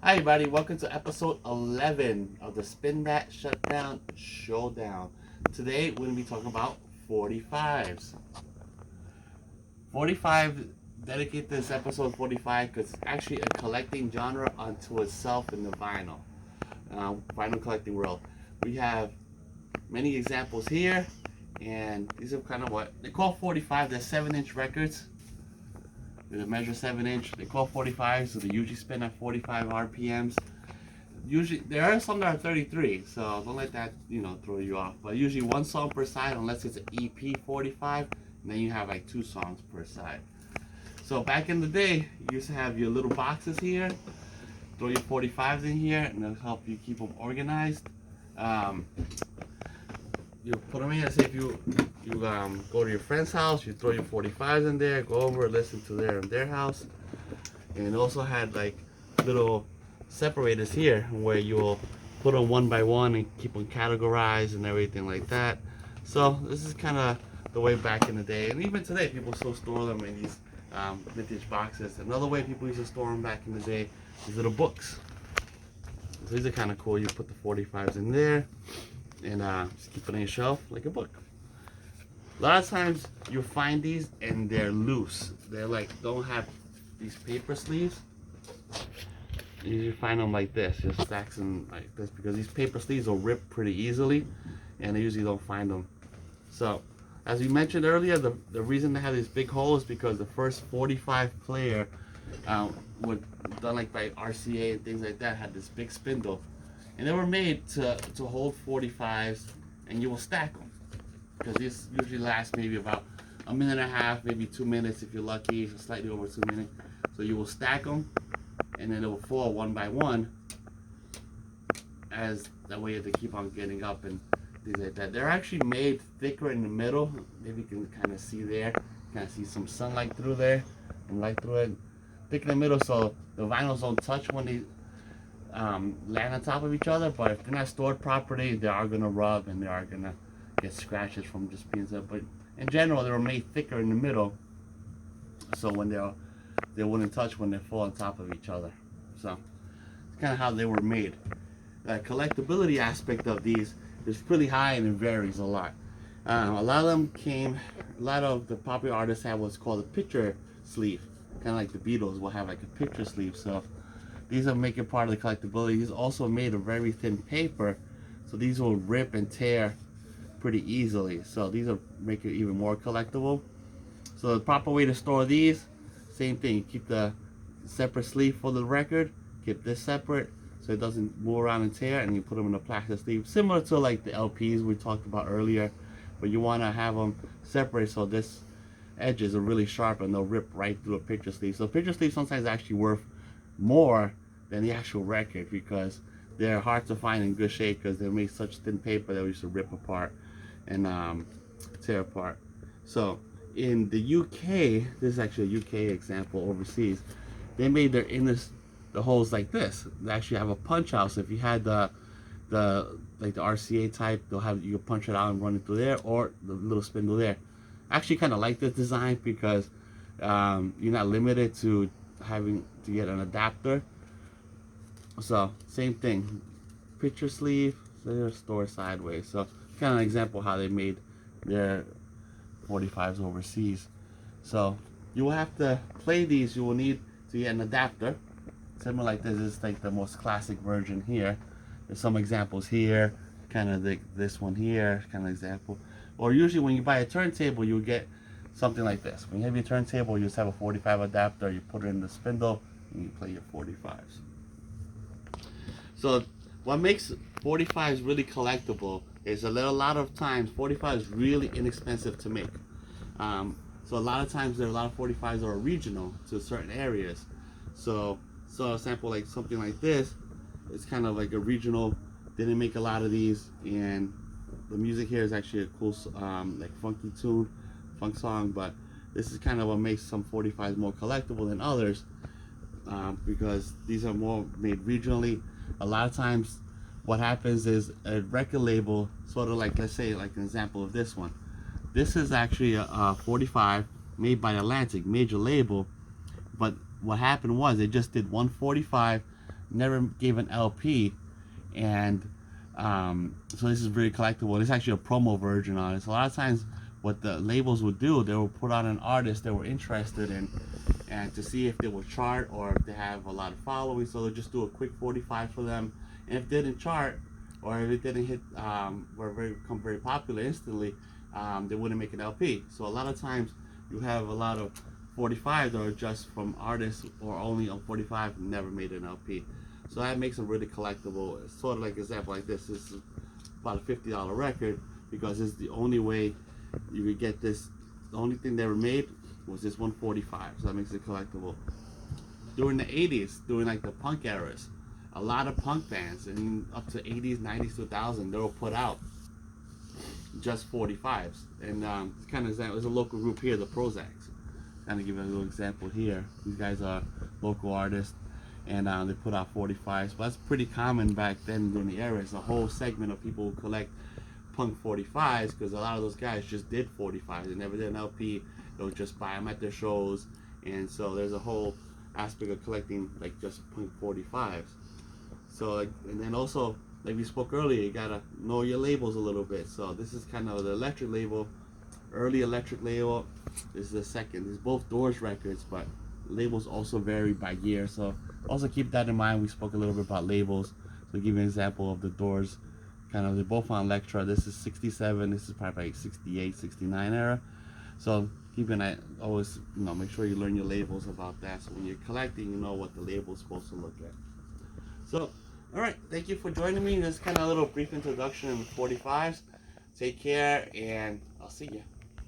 Hi everybody, welcome to episode 11 of the Spin That Shutdown Showdown. Today we're going to be talking about 45s. 45, dedicate this episode 45 because it's actually a collecting genre unto itself in the vinyl collecting world. We have many examples here, and these are kind of what they call 45. They're 7-inch records. They measure 7-inch. They call 45, so they usually spin at 45 RPMs. Usually, there are some that are 33, so don't let that throw you off. But usually one song per side, unless it's an EP 45, and then you have like 2 songs per side. So back in the day, you used to have your little boxes here. Throw your 45s in here, and it'll help you keep them organized. You put them in. Say if you go to your friend's house, you throw your 45s in there, go over, listen to their house. And it also had like little separators here where you'll put them one by one and keep them categorized and everything like that. So this is kind of the way back in the day, and even today people still store them in these vintage boxes. Another way people used to store them back in the day is little books. So these are kind of cool. You put the 45s in there and just keep it on your shelf like a book. A lot of times you'll find these and they're loose. They're like, don't have these paper sleeves. You usually find them like this, just stacks them like this, because these paper sleeves will rip pretty easily and they usually don't find them. So as we mentioned earlier, the reason they have these big holes is because the first 45 player done like by RCA and things like that had this big spindle, and they were made to hold 45s, and you will stack them because these usually last maybe about a minute and a half, maybe 2 minutes if you're lucky, slightly over 2 minutes. So you will stack them, and then it will fall one by one, as that way you have to keep on getting up and things like that. They're actually made thicker in the middle. Maybe you can kind of see there, kind of see some sunlight through there and light through it. Thick in the middle so the vinyls don't touch when they land on top of each other, but if they're not stored properly, they are going to rub and they are going to get scratches from just being so. But in general, they were made thicker in the middle, so when they wouldn't touch when they fall on top of each other. So it's kind of how they were made. The collectability aspect of these is pretty high and it varies a lot. A lot of the popular artists have what's called a picture sleeve, kind of like the Beatles will have like a picture sleeve. So these are making part of the collectability. These also made of very thin paper, so these will rip and tear pretty easily. So these will make it even more collectible. So the proper way to store these, same thing. You keep the separate sleeve for the record, keep this separate so it doesn't move around and tear, and you put them in a plastic sleeve, similar to like the LPs we talked about earlier, but you want to have them separate so this edges are really sharp and they'll rip right through a picture sleeve. So picture sleeves sometimes actually worth more than the actual record because they're hard to find in good shape because they're made such thin paper that we used to rip apart and tear apart. So in the UK, this is actually a UK example overseas, they made their the holes like this. They actually have a punch out. So if you had the RCA type, they'll have you punch it out and run it through there, or the little spindle there. I actually kind of like this design because you're not limited to having to get an adapter. So same thing, picture sleeve, so they're stored sideways. So kind of an example how they made their 45s overseas. So you will have to play these. You will need to get an adapter, similar like this. This is like the most classic version here. There's some examples here, kind of like this one here, kind of example. Or usually when you buy a turntable, you get something like this. When you have your turntable, you just have a 45 adapter. You put it in the spindle and you play your 45s. So what makes 45s really collectible is a lot of times 45 is really inexpensive to make. So a lot of times there are a lot of 45s that are regional to certain areas. So a sample like something like this, it's kind of like a regional. They didn't make a lot of these, and the music here is actually a cool like funky tune, funk song. But this is kind of what makes some 45s more collectible than others, because these are more made regionally. A lot of times what happens is a record label, sort of like, let's say like an example of this one. This is actually a 45 made by Atlantic, major label, but what happened was they just did 145 never gave an LP, and so this is very collectible. It's actually a promo version on it. So a lot of times, what the labels would do, they will put on an artist they were interested in, and to see if they will chart or if they have a lot of following. So they'll just do a quick 45 for them, and if they didn't chart or if it didn't hit, become very popular instantly, they wouldn't make an LP. So a lot of times you have a lot of 45 that are just from artists or only on 45, never made an LP. So that makes them really collectible. It's sort of like an example like this. This is about a $50 record because it's the only way you could get this. The only thing they ever made was this 145, so that makes it collectible. During the 80s, during like the punk eras, a lot of punk bands and up to 80s, 90s, 2000, they were put out just 45s. And it's kind of there's a local group here, the Prozacs. Kind of give you a little example here. These guys are local artists, and they put out 45s. But that's pretty common back then during the era. It's a whole segment of people who collect punk 45s because a lot of those guys just did 45s. They never did an LP. They'll just buy them at their shows, and so there's a whole aspect of collecting like just punk 45s. So and then also like we spoke earlier, you gotta know your labels a little bit. So this is kind of the Electric label, early Electric label. This is the second. This is both Doors records, but labels also vary by year. So also keep that in mind. We spoke a little bit about labels. So give you an example of the Doors. Kind of they're both on Elektra. This is 67. This is probably like 68, 69 era. So keep an eye. Always make sure you learn your labels about that. So when you're collecting, you know what the label is supposed to look at. So all right, thank you for joining me. This is kind of a little brief introduction in the 45s. Take care, and I'll see you.